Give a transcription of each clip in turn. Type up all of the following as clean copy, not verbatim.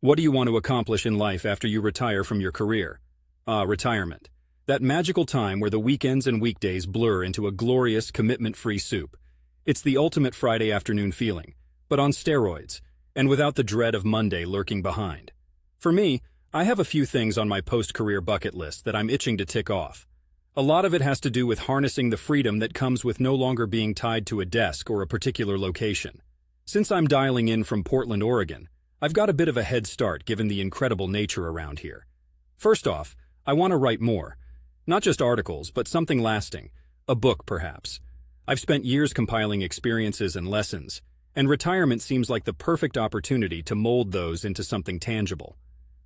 What do you want to accomplish in life after you retire from your career? Retirement. That magical time where the weekends and weekdays blur into a glorious, commitment-free soup. It's the ultimate Friday afternoon feeling, but on steroids, and without the dread of Monday lurking behind. For me, I have a few things on my post-career bucket list that I'm itching to tick off. A lot of it has to do with harnessing the freedom that comes with no longer being tied to a desk or a particular location. Since I'm dialing in from Portland, Oregon, I've got a bit of a head start given the incredible nature around here. First off, I want to write more. Not just articles, but something lasting. A book, perhaps. I've spent years compiling experiences and lessons, and retirement seems like the perfect opportunity to mold those into something tangible.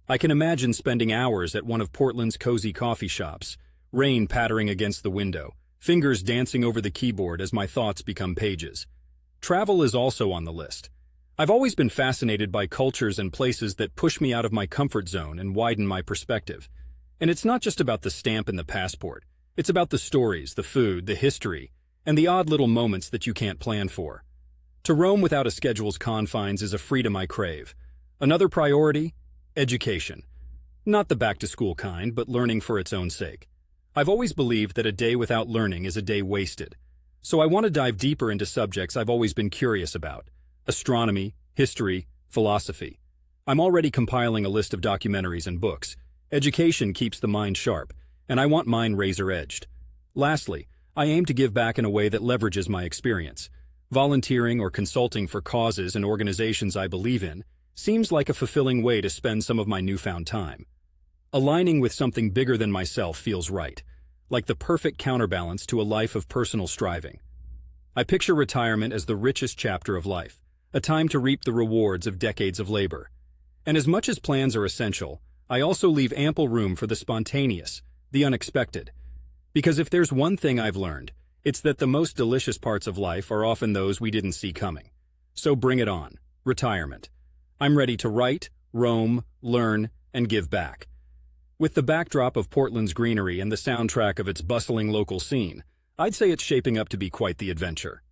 I can imagine spending hours at one of Portland's cozy coffee shops, rain pattering against the window, fingers dancing over the keyboard as my thoughts become pages. Travel is also on the list. I've always been fascinated by cultures and places that push me out of my comfort zone and widen my perspective. And it's not just about the stamp in the passport. It's about the stories, the food, the history, and the odd little moments that you can't plan for. To roam without a schedule's confines is a freedom I crave. Another priority? Education. Not the back-to-school kind, but learning for its own sake. I've always believed that a day without learning is a day wasted. So I want to dive deeper into subjects I've always been curious about. Astronomy, history, philosophy. I'm already compiling a list of documentaries and books. Education keeps the mind sharp, and I want mine razor-edged. Lastly, I aim to give back in a way that leverages my experience. Volunteering or consulting for causes and organizations I believe in seems like a fulfilling way to spend some of my newfound time. Aligning with something bigger than myself feels right, like the perfect counterbalance to a life of personal striving. I picture retirement as the richest chapter of life, a time to reap the rewards of decades of labor. And as much as plans are essential, I also leave ample room for the spontaneous, the unexpected. Because if there's one thing I've learned, it's that the most delicious parts of life are often those we didn't see coming. So bring it on, retirement. I'm ready to write, roam, learn, and give back. With the backdrop of Portland's greenery and the soundtrack of its bustling local scene, I'd say it's shaping up to be quite the adventure.